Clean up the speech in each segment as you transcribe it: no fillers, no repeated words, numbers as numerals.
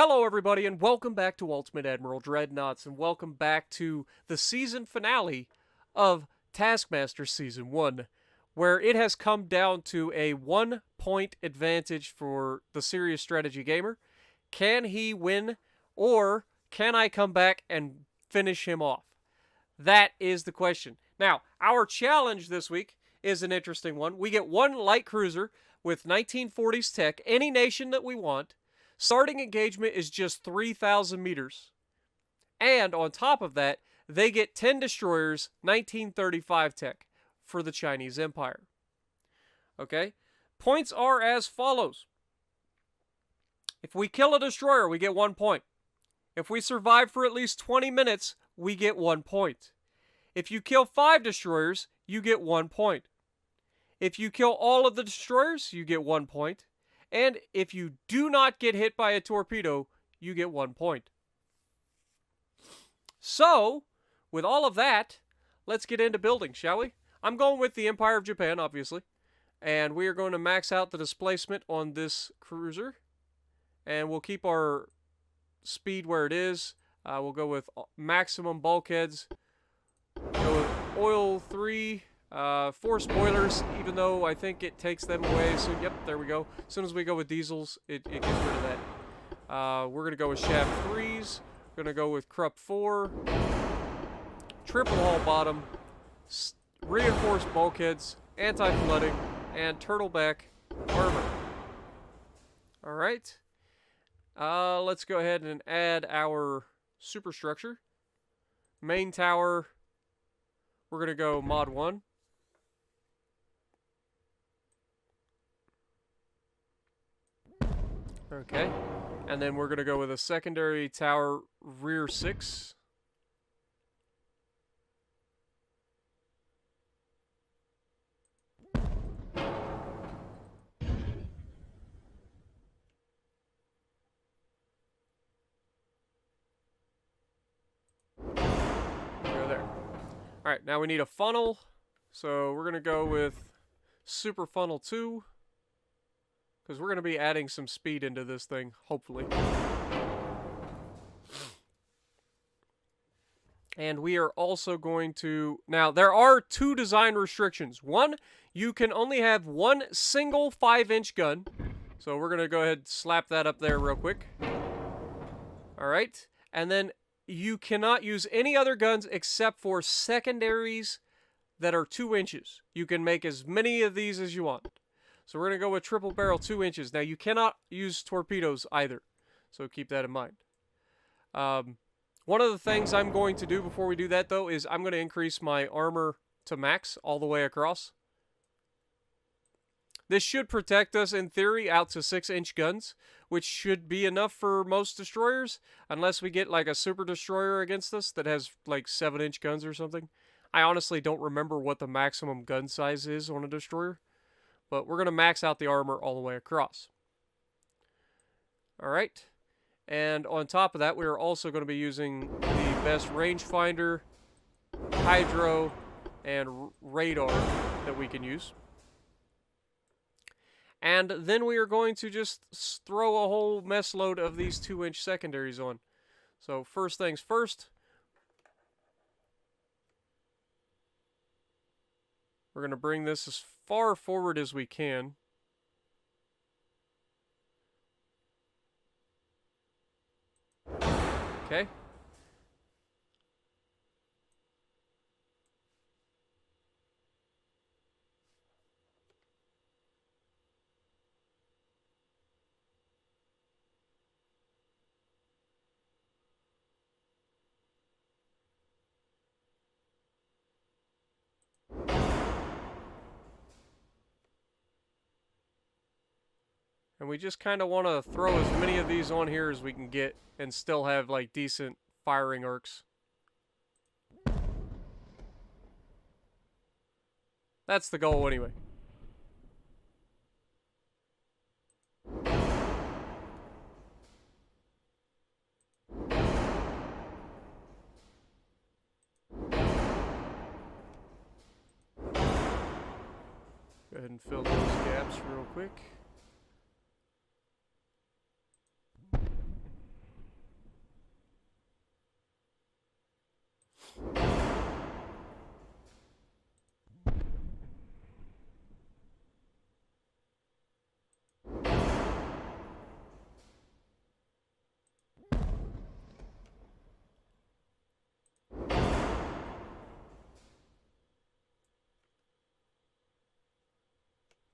Hello everybody and welcome back to Ultimate Admiral Dreadnoughts and welcome back to the season finale of Taskmaster Season 1, where it has come down to a 1-point advantage for the serious strategy gamer. Can he win, or can I come back and finish him off? That is the question. Now, our challenge this week is an interesting one. We get one light cruiser with 1940s tech, any nation that we want. Starting engagement is just 3,000 meters. And on top of that, they get 10 destroyers, 1935 tech for the Chinese Empire. Okay? Points are as follows. If we kill a destroyer, we get 1 point. If we survive for at least 20 minutes, we get 1 point. If you kill 5 destroyers, you get 1 point. If you kill all of the destroyers, you get 1 point. And if you do not get hit by a torpedo, you get 1 point. So, with all of that, let's get into building, shall we? I'm going with the Empire of Japan, obviously. And we are going to max out the displacement on this cruiser. And we'll keep our speed where it is. We'll go with maximum bulkheads. Go with oil 3. 4 spoilers, even though I think it takes them away. So, yep, there we go. As soon as we go with diesels, it gets rid of that. We're going to go with shaft 3s. We're going to go with Krupp 4. Triple hull bottom. Reinforced bulkheads. Anti-flooding. And turtleback armor. Alright. Let's go ahead and add our superstructure. Main tower. We're going to go mod 1. Okay, and then we're going to go with a secondary tower rear 6. Go there. Alright, now we need a funnel, so we're going to go with super funnel 2. Because we're going to be adding some speed into this thing, hopefully. And we are also going to... Now, there are 2 design restrictions. One, you can only have one single 5-inch gun. So we're going to go ahead and slap that up there real quick. Alright. And then you cannot use any other guns except for secondaries that are 2 inches. You can make as many of these as you want. So we're going to go with triple barrel 2 inches. Now, you cannot use torpedoes either. So keep that in mind. One of the things I'm going to do before we do that, though, is I'm going to increase my armor to max all the way across. This should protect us, in theory, out to 6-inch guns, which should be enough for most destroyers, unless we get, like, a super destroyer against us that has, like, 7-inch guns or something. I honestly don't remember what the maximum gun size is on a destroyer. But we're going to max out the armor all the way across. Alright. And on top of that, we are also going to be using the best rangefinder, hydro, and radar that we can use. And then we are going to just throw a whole mess load of these 2-inch secondaries on. So first things first. We're going to bring this as far forward as we can. Okay. And we just kind of want to throw as many of these on here as we can get and still have, like, decent firing arcs. That's the goal anyway. Go ahead and fill those gaps real quick.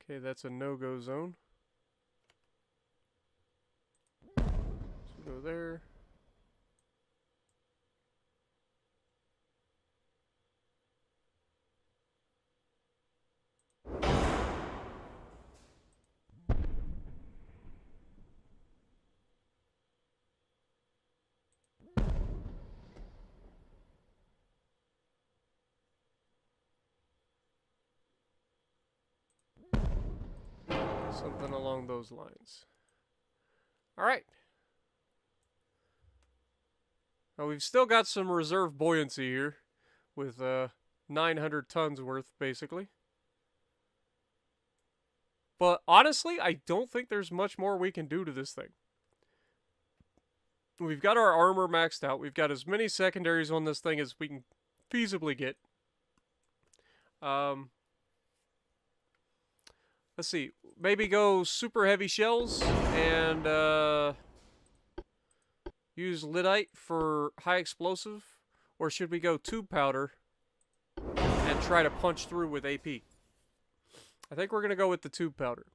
Okay, that's a no-go zone. So go there. Something along those lines. Alright. Now we've still got some reserve buoyancy here. With 900 tons worth, basically. But honestly, I don't think there's much more we can do to this thing. We've got our armor maxed out. We've got as many secondaries on this thing as we can feasibly get. Let's see. Maybe go super heavy shells and use lyddite for high explosive. Or should we go tube powder and try to punch through with AP? I think we're going to go with the tube powder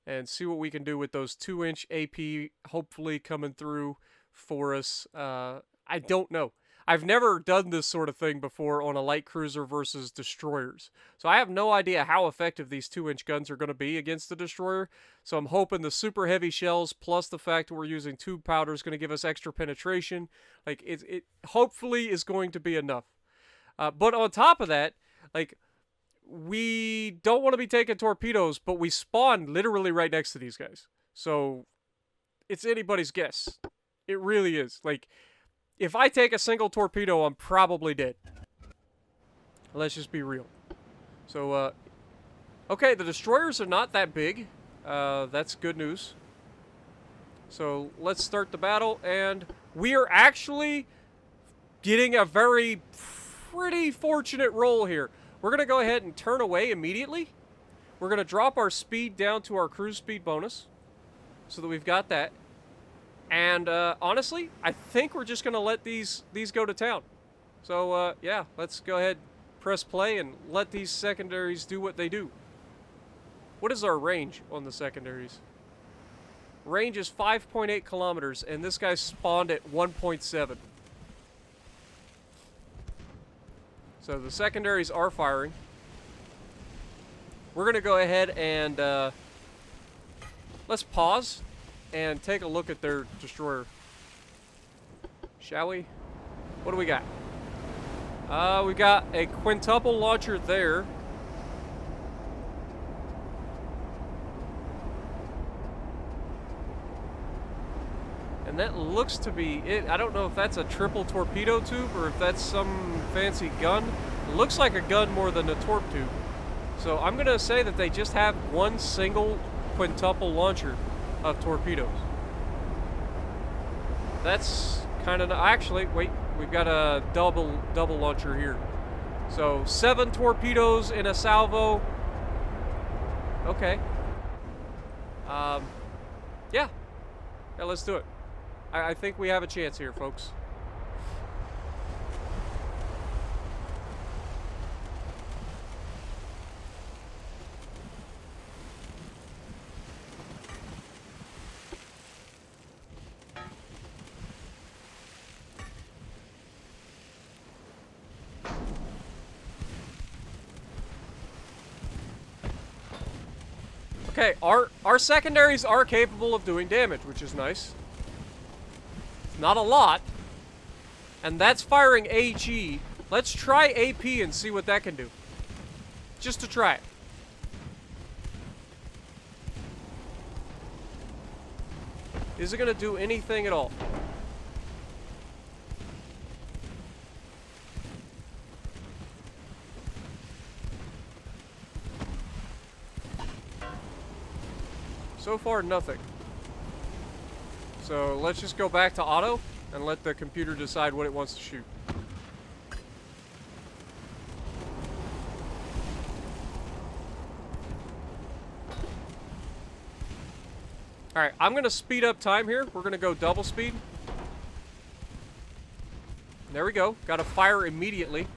and see what we can do with those 2-inch AP hopefully coming through for us. I don't know. I've never done this sort of thing before on a light cruiser versus destroyers. So I have no idea how effective these 2-inch guns are going to be against the destroyer. So I'm hoping the super heavy shells plus the fact that we're using tube powder is going to give us extra penetration. Like it hopefully is going to be enough. But on top of that, like, we don't want to be taking torpedoes, but we spawn literally right next to these guys. So it's anybody's guess. It really is. Like, if I take a single torpedo, I'm probably dead. Let's just be real. So, okay, the destroyers are not that big. That's good news. So, let's start the battle, and we are actually getting a pretty fortunate roll here. We're going to go ahead and turn away immediately. We're going to drop our speed down to our cruise speed bonus so that we've got that. And honestly, I think we're just going to let these go to town. So, yeah, let's go ahead, press play, and let these secondaries do what they do. What is our range on the secondaries? Range is 5.8 kilometers, and this guy spawned at 1.7. So the secondaries are firing. We're going to go ahead and let's pause and take a look at their destroyer. Shall we? What do we got? We got a quintuple launcher there. And that looks to be it. I don't know if that's a triple torpedo tube or if that's some fancy gun. It looks like a gun more than a torp tube. So I'm going to say that they just have one single quintuple launcher of torpedoes. That's kind of... Actually, wait. We've got a double launcher here. So 7 torpedoes in a salvo. Okay. Yeah. Yeah, let's do it. I think we have a chance here, folks. Okay, our secondaries are capable of doing damage, which is nice. Not a lot. And that's firing AG. Let's try AP and see what that can do. Just to try it. Is it going to do anything at all? So far, nothing. So let's just go back to auto and let the computer decide what it wants to shoot. Alright, I'm going to speed up time here. We're going to go double speed. There we go. Got to fire immediately.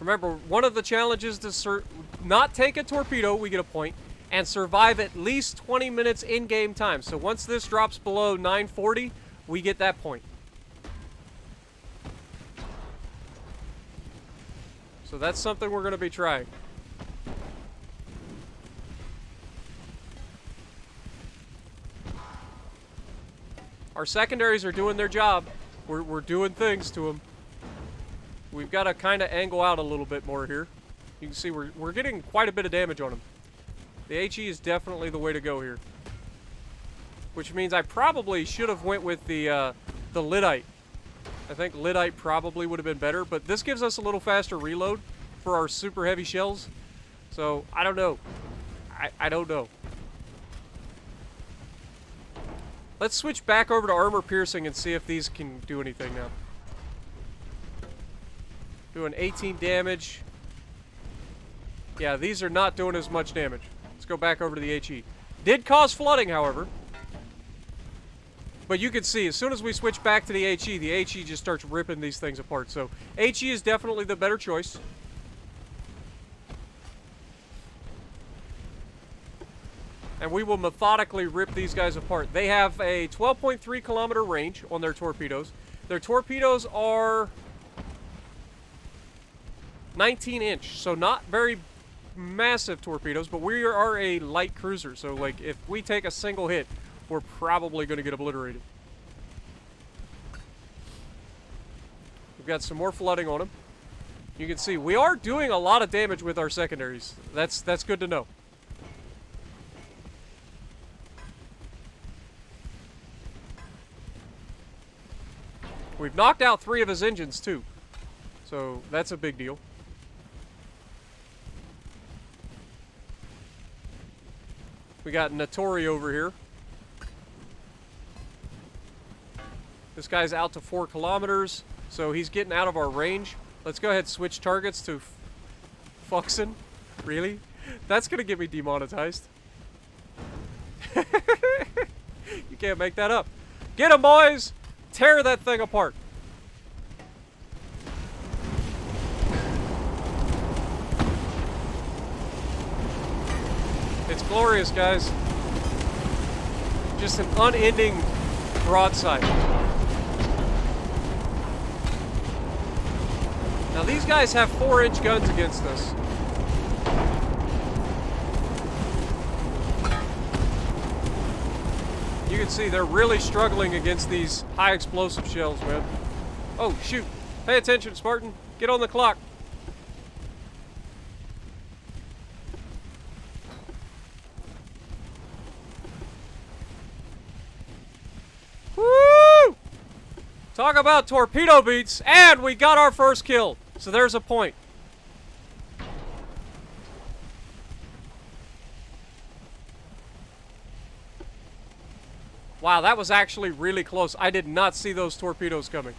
Remember, one of the challenges to not take a torpedo, we get a point, and survive at least 20 minutes in-game time. So once this drops below 940, we get that point. So that's something we're going to be trying. Our secondaries are doing their job. We're doing things to them. We've got to kind of angle out a little bit more here. You can see we're getting quite a bit of damage on them. The HE is definitely the way to go here. Which means I probably should have went with the Lyddite. I think Lyddite probably would have been better, but this gives us a little faster reload for our super heavy shells. So, I don't know. I don't know. Let's switch back over to armor piercing and see if these can do anything now. Doing 18 damage. Yeah, these are not doing as much damage. Let's go back over to the HE. Did cause flooding, however. But you can see, as soon as we switch back to the HE just starts ripping these things apart. So, HE is definitely the better choice. And we will methodically rip these guys apart. They have a 12.3 kilometer range on their torpedoes. Their torpedoes are 19 inch, so not very massive torpedoes, but we are a light cruiser. So, like, if we take a single hit, we're probably going to get obliterated. We've got some more flooding on them. You can see we are doing a lot of damage with our secondaries. That's good to know. We've knocked out 3 of his engines, too. So, that's a big deal. We got Notori over here. This guy's out to 4 kilometers, so he's getting out of our range. Let's go ahead and switch targets to Fuxin. Really? That's going to get me demonetized. You can't make that up. Get him, boys! Tear that thing apart. It's glorious, guys. Just an unending broadside. Now these guys have 4-inch guns against us. You can see they're really struggling against these high explosive shells, man. Oh, shoot. Pay attention, Spartan. Get on the clock. Woo! Talk about torpedo beats, and we got our first kill. So there's a point. Wow, that was actually really close. I did not see those torpedoes coming.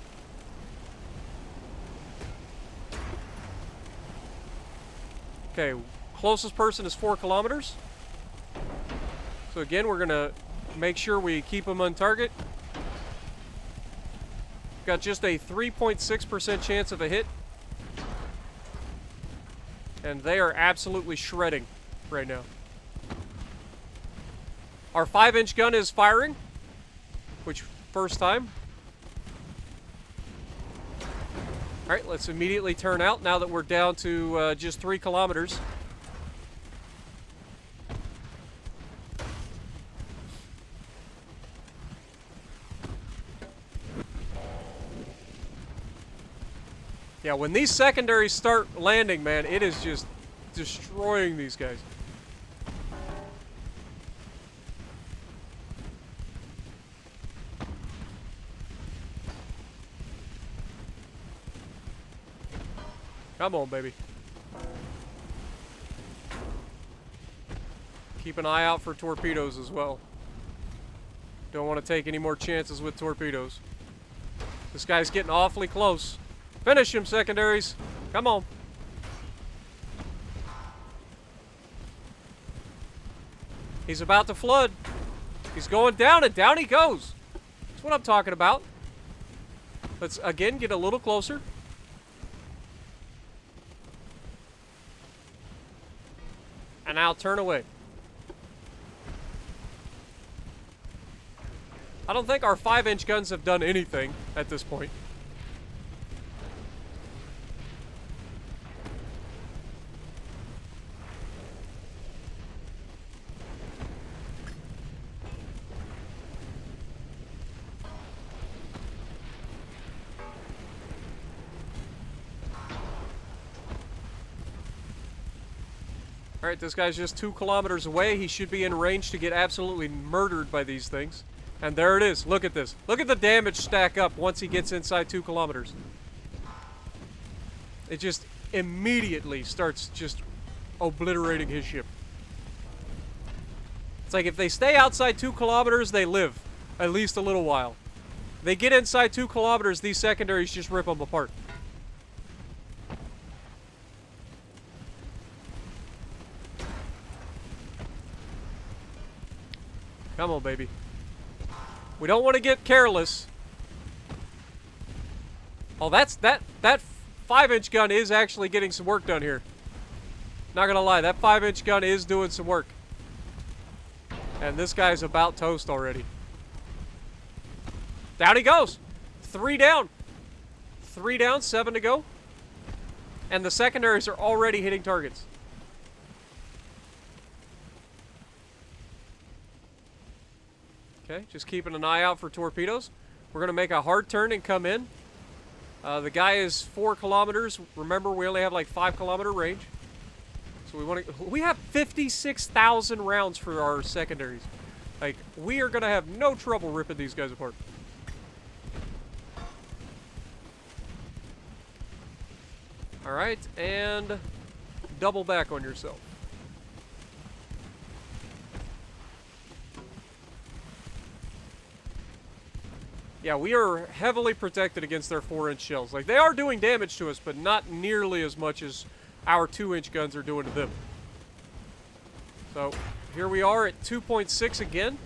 Okay, closest person is 4 kilometers. So again, we're gonna make sure we keep them on target. Got just a 3.6% chance of a hit. And they are absolutely shredding right now. Our 5-inch gun is firing. Which, first time. Alright, let's immediately turn out now that we're down to just 3 kilometers. Yeah, when these secondaries start landing, man, it is just destroying these guys. Come on, baby. Keep an eye out for torpedoes as well. Don't want to take any more chances with torpedoes. This guy's getting awfully close. Finish him, secondaries. Come on. He's about to flood. He's going down, and down he goes. That's what I'm talking about. Let's, again, get a little closer. And now turn away. I don't think our 5-inch guns have done anything at this point. Alright, this guy's just 2 kilometers away. He should be in range to get absolutely murdered by these things. And there it is. Look at this. Look at the damage stack up once he gets inside 2 kilometers. It just immediately starts just obliterating his ship. It's like if they stay outside 2 kilometers, they live. At least a little while. They get inside 2 kilometers, these secondaries just rip them apart. Come on, baby. We don't want to get careless. Oh, that 5-inch gun is actually getting some work done here. Not gonna lie, that 5-inch gun is doing some work. And this guy's about toast already. Down he goes. 3 down. 3 down, 7 to go. And the secondaries are already hitting targets. Okay, just keeping an eye out for torpedoes. We're going to make a hard turn and come in. The guy is 4 kilometers. Remember, we only have like 5-kilometer range. So we have 56,000 rounds for our secondaries. Like, we are going to have no trouble ripping these guys apart. Alright, and double back on yourself. Yeah, we are heavily protected against their 4-inch shells. Like, they are doing damage to us, but not nearly as much as our 2-inch guns are doing to them. So, here we are at 2.6 again.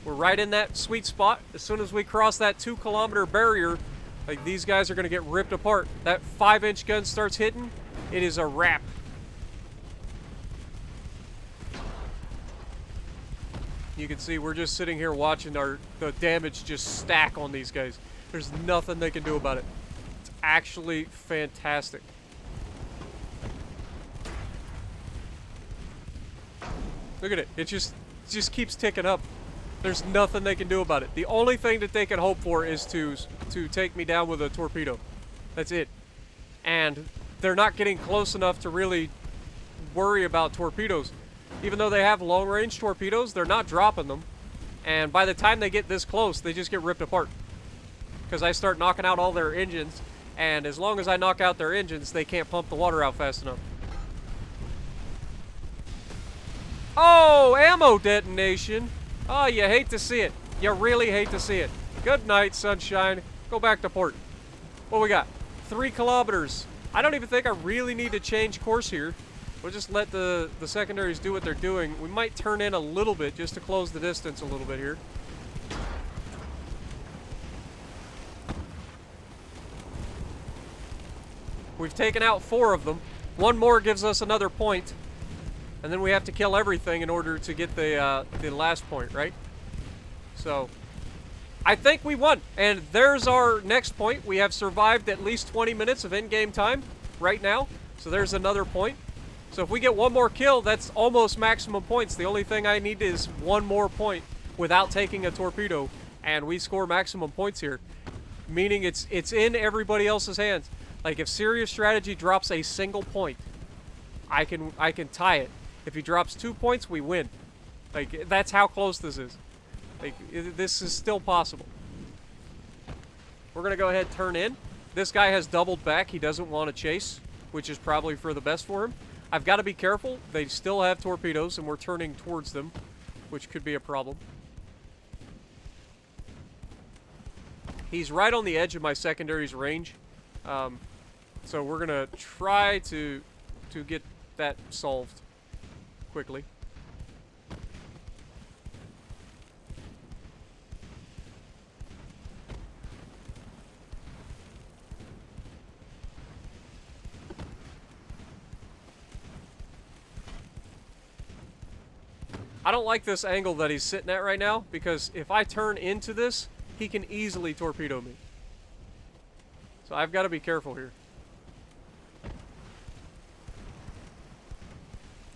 We're right in that sweet spot. As soon as we cross that 2-kilometer barrier, like, these guys are going to get ripped apart. That 5-inch gun starts hitting, it is a wrap. You can see we're just sitting here watching the damage just stack on these guys. There's nothing they can do about it. It's actually fantastic. Look at it. It just keeps ticking up. There's nothing they can do about it. The only thing that they can hope for is to take me down with a torpedo. That's it. And they're not getting close enough to really worry about torpedoes. Even though they have long-range torpedoes, they're not dropping them. And by the time they get this close, they just get ripped apart. Because I start knocking out all their engines, and as long as I knock out their engines, they can't pump the water out fast enough. Oh, ammo detonation. Oh, you hate to see it. You really hate to see it. Good night, sunshine. Go back to port. What we got? 3 kilometers. I don't even think I really need to change course here. We'll just let the secondaries do what they're doing. We might turn in a little bit just to close the distance a little bit here. We've taken out 4 of them. 1 more gives us another point. And then we have to kill everything in order to get the last point, right? So, I think we won. And there's our next point. We have survived at least 20 minutes of in-game time right now. So there's another point. So if we get 1 more kill, that's almost maximum points. The only thing I need is 1 more point without taking a torpedo, and we score maximum points here. Meaning it's in everybody else's hands. Like, if Serious Strategy drops a single point, I can tie it. If he drops 2 points, we win. Like, that's how close this is. Like, this is still possible. We're gonna go ahead and turn in. This guy has doubled back. He doesn't want to chase, which is probably for the best for him. I've got to be careful. They still have torpedoes, and we're turning towards them, which could be a problem. He's right on the edge of my secondary's range, so we're going to try to get that solved quickly. I don't like this angle that he's sitting at right now, because if I turn into this, he can easily torpedo me. So I've got to be careful here.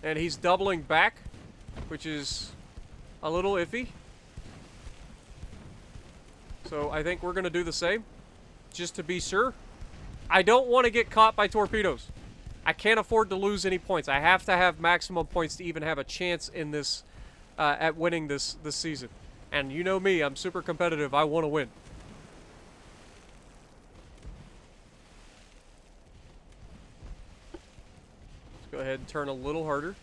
And he's doubling back, which is a little iffy. So I think we're going to do the same, just to be sure. I don't want to get caught by torpedoes. I can't afford to lose any points. I have to have maximum points to even have a chance in this, at winning this season. And you know me, I'm super competitive. I want to win. Let's go ahead and turn a little harder.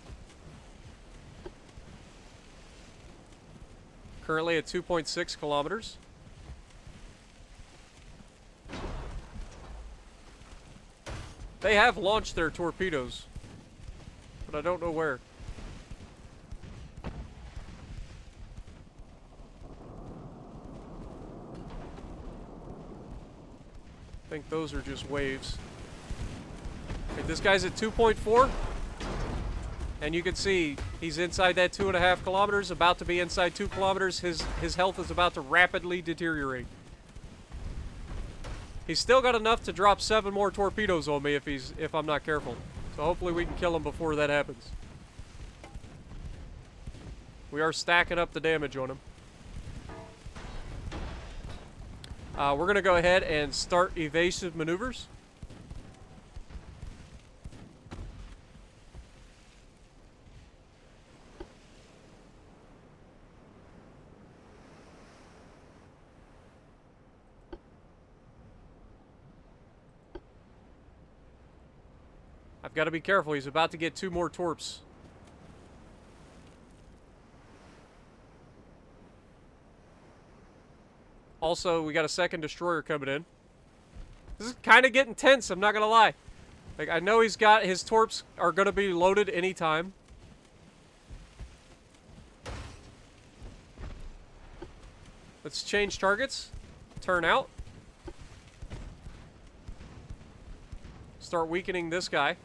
Currently at 2.6 kilometers. They have launched their torpedoes, but I don't know where. I think those are just waves. Okay, this guy's at 2.4. And you can see he's inside that 2.5 kilometers, about to be inside 2 kilometers. His health is about to rapidly deteriorate. He's still got enough to drop 7 more torpedoes on me if I'm not careful. So hopefully we can kill him before that happens. We are stacking up the damage on him. We're going to go ahead and start evasive maneuvers. I've got to be careful. He's about to get 2 more torps. Also, we got a second destroyer coming in. This is kind of getting tense, I'm not going to lie. Like, I know he's got his torps are going to be loaded anytime. Let's change targets. Turn out. Start weakening this guy.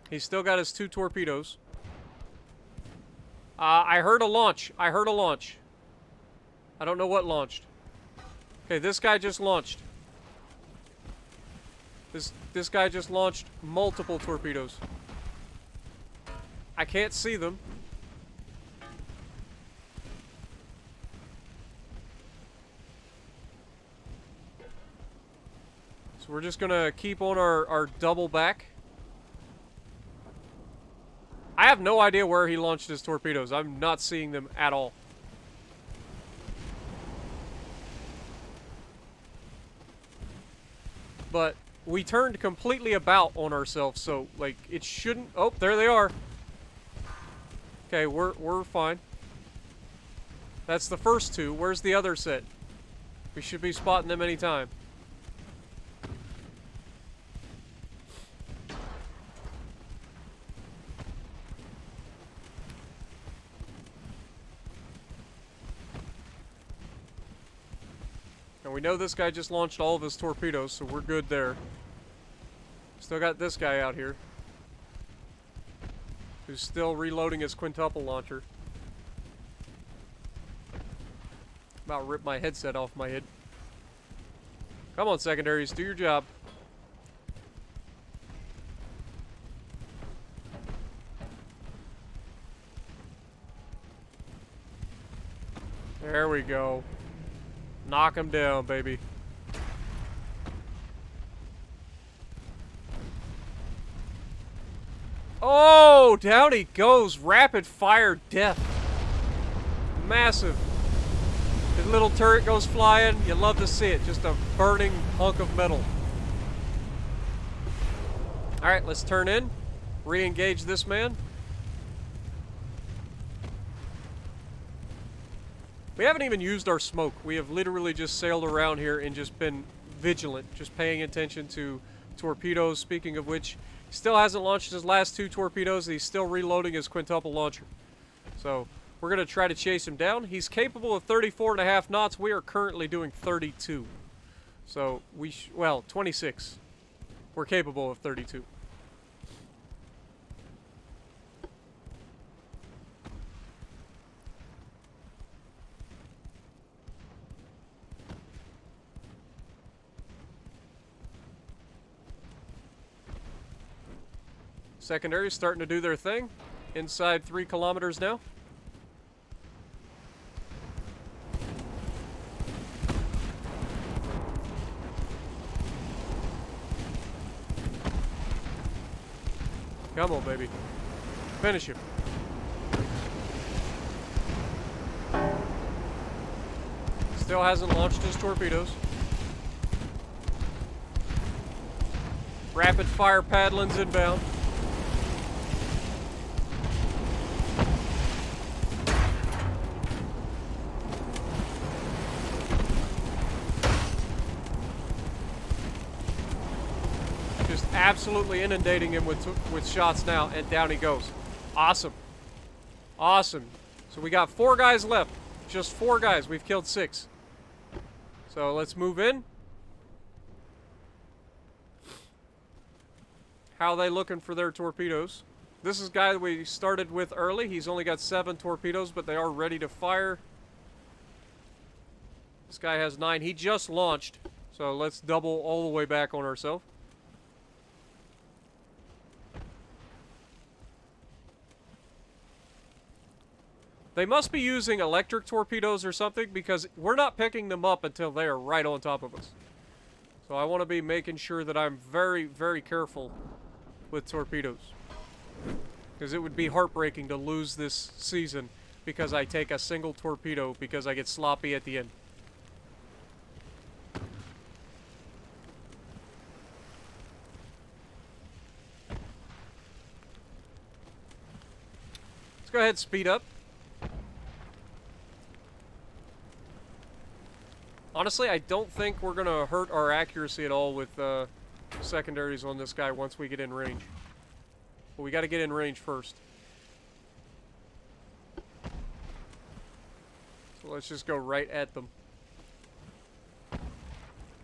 He's still got his 2 torpedoes. I heard a launch. I heard a launch. I don't know what launched. Okay, this guy just launched. This guy just launched multiple torpedoes. I can't see them. So we're just gonna keep on our double back. I have no idea where he launched his torpedoes. I'm not seeing them at all. But we turned completely about on ourselves, so like it shouldn't. Oh, there they are. Okay, we're fine. That's the first 2. Where's the other set? We should be spotting them anytime. And we know this guy just launched all of his torpedoes, so we're good there. Still got this guy out here, who's still reloading his quintuple launcher. About ripped my headset off my head. Come on, secondaries, do your job. There we go. Knock him down, baby. Oh, down he goes. Rapid fire death. Massive. His little turret goes flying. You love to see it. Just a burning hunk of metal. Alright, let's turn in. Re-engage this man. We haven't even used our smoke. We have literally just sailed around here and just been vigilant, just paying attention to torpedoes. Speaking of which, he still hasn't launched his last 2 torpedoes. He's still reloading his quintuple launcher. So we're going to try to chase him down. He's capable of 34.5 knots. We are currently doing 32. So well, 26. We're capable of 32. Secondaries starting to do their thing. Inside 3 kilometers now. Come on, baby. Finish him. Still hasn't launched his torpedoes. Rapid fire paddlings inbound. Absolutely inundating him with shots now, and down he goes. Awesome. Awesome. So we got 4 guys left. Just 4 guys. We've killed 6. So let's move in. How are they looking for their torpedoes? This is a guy that we started with early. He's only got 7 torpedoes, but they are ready to fire. This guy has 9. He just launched. So let's double all the way back on ourselves. They must be using electric torpedoes or something, because we're not picking them up until they are right on top of us. So I want to be making sure that I'm very, very careful with torpedoes. Because it would be heartbreaking to lose this season because I take a single torpedo because I get sloppy at the end. Let's go ahead and speed up. Honestly, I don't think we're going to hurt our accuracy at all with secondaries on this guy once we get in range. But we got to get in range first. So let's just go right at them.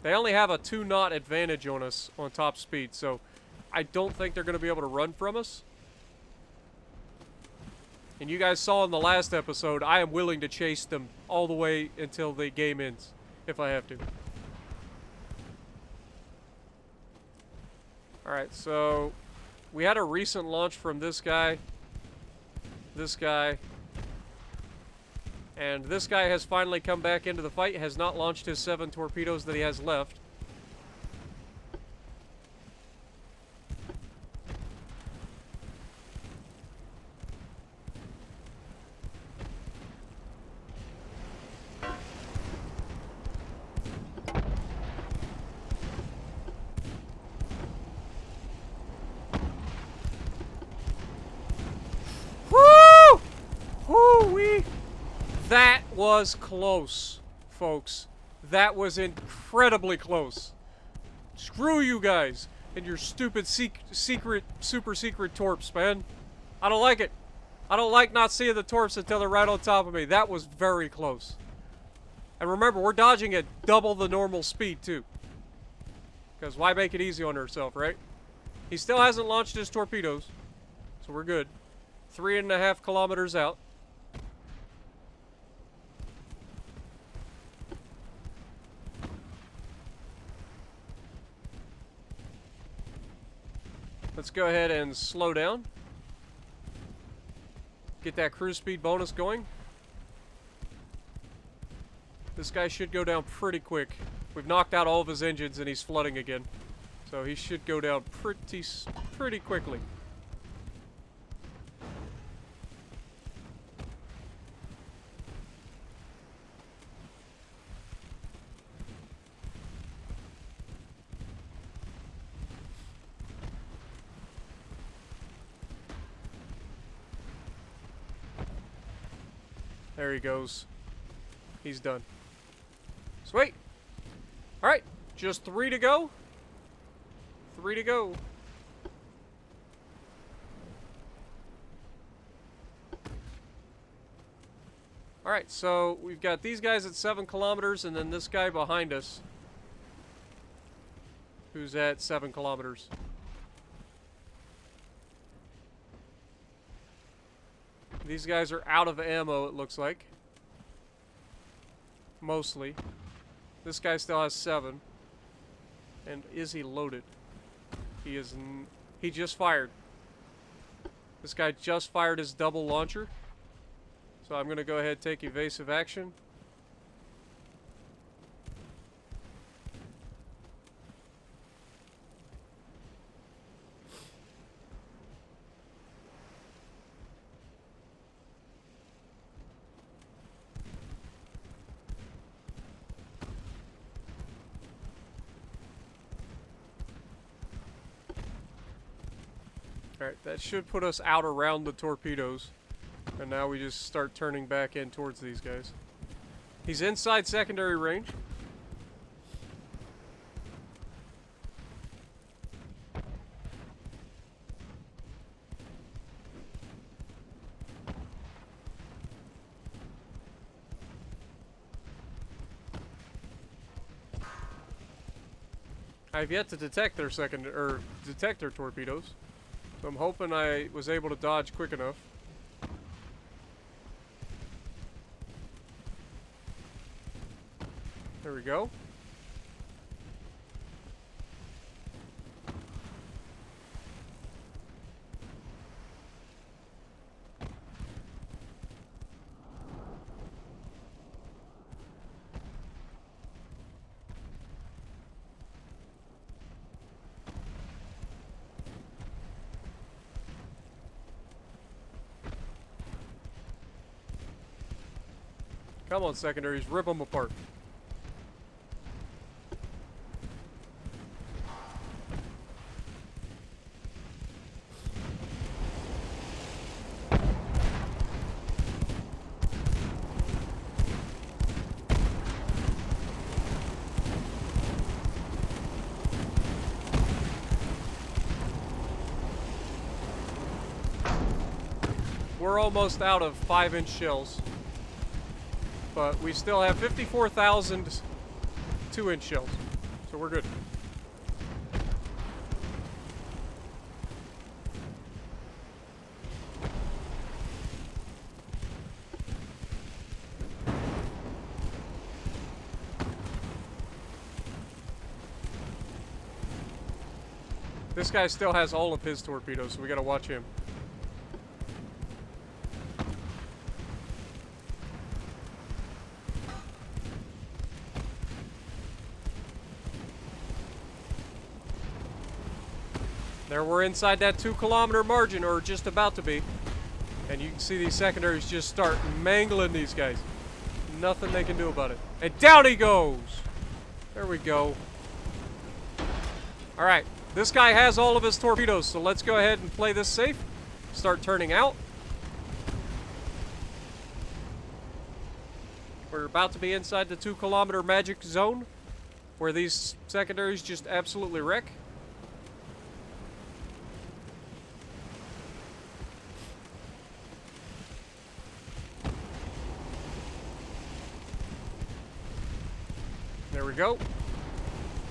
They only have a 2-knot advantage on us on top speed, so I don't think they're going to be able to run from us. And you guys saw in the last episode, I am willing to chase them all the way until the game ends. If I have to. Alright, so we had a recent launch from this guy, and this guy has finally come back into the fight, has not launched his 7 torpedoes that he has left. That was close, folks. That was incredibly close. Screw you guys and your stupid super secret torps, man. I don't like it. I don't like not seeing the torps until they're right on top of me. That was very close. And remember, we're dodging at double the normal speed, too. Because why make it easy on herself, right? He still hasn't launched his torpedoes, so we're good. 3.5 kilometers out. Let's go ahead and slow down. Get that cruise speed bonus going. This guy should go down pretty quick. We've knocked out all of his engines and he's flooding again. So he should go down pretty quickly. There he goes. He's done. Sweet. Alright. Just 3 to go. 3 to go. Alright, so we've got these guys at 7 kilometers and then this guy behind us. who's at 7 kilometers. These guys are out of ammo, it looks like. Mostly. This guy still has 7. And is he loaded? He is. He just fired. This guy just fired his double launcher. So I'm going to go ahead and take evasive action. Alright, that should put us out around the torpedoes. And now we just start turning back in towards these guys. He's inside secondary range. I've yet to detect their torpedoes. So I'm hoping I was able to dodge quick enough. There we go. Come on, secondaries, rip them apart. We're almost out of 5-inch shells. But we still have 54,000 2-inch shells. So we're good. This guy still has all of his torpedoes, so we gotta watch him. There, we're inside that 2-kilometer margin, or just about to be. And you can see these secondaries just start mangling these guys. Nothing they can do about it. And down he goes! There we go. Alright, this guy has all of his torpedoes, so let's go ahead and play this safe. Start turning out. We're about to be inside the 2-kilometer magic zone, where these secondaries just absolutely wreck. There we go.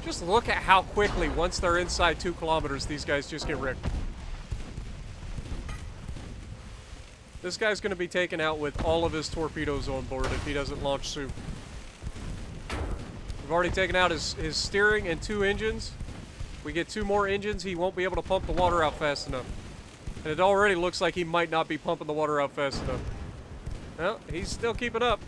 Just look at how quickly, once they're inside 2 kilometers, these guys just get wrecked. This guy's going to be taken out with all of his torpedoes on board if he doesn't launch soon. We've already taken out his steering and 2 engines. We get 2 more engines, he won't be able to pump the water out fast enough. And it already looks like he might not be pumping the water out fast enough. Well, he's still keeping up.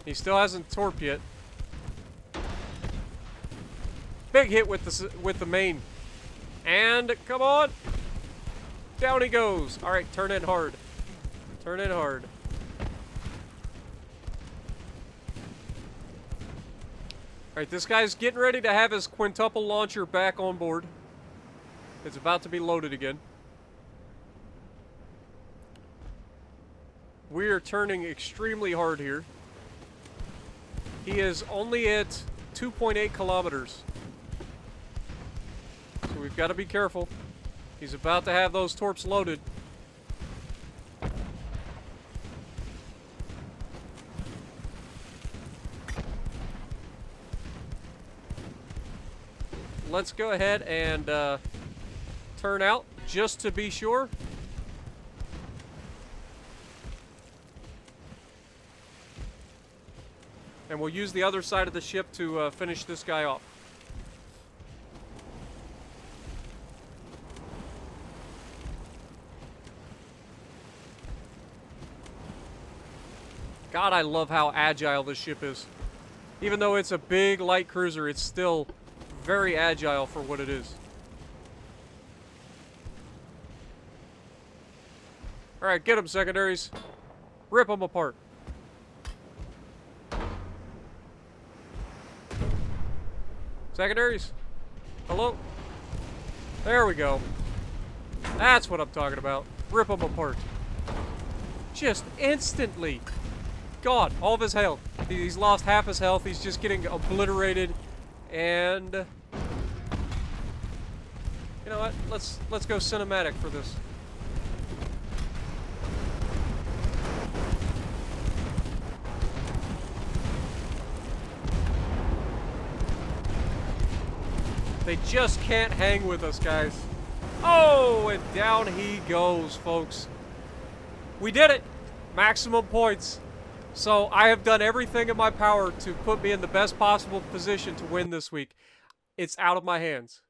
He still hasn't torped yet. Big hit with the main. And come on. Down he goes. All right, turn in hard. Turn in hard. All right, this guy's getting ready to have his quintuple launcher back on board. It's about to be loaded again. We are turning extremely hard here. He is only at 2.8 kilometers. So we've got to be careful. He's about to have those torps loaded. let's go ahead and turn out just to be sure. And we'll use the other side of the ship to finish this guy off. God, I love how agile this ship is. Even though it's a big light cruiser, it's still very agile for what it is. Alright, get them, secondaries. Rip them apart. Secondaries? Hello? There we go. That's what I'm talking about. Rip them apart. Just instantly. God, all of his health. He's lost half his health. He's just getting obliterated. And you know what? Let's go cinematic for this. They just can't hang with us, guys. Oh, and down he goes, folks. We did it. Maximum points. So I have done everything in my power to put me in the best possible position to win this week. It's out of my hands.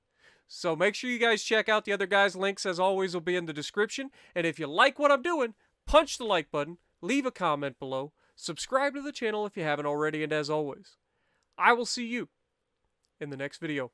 So make sure you guys check out the other guys' links, as always, will be in the description. And if you like what I'm doing, punch the like button, leave a comment below, subscribe to the channel if you haven't already, and as always, I will see you in the next video.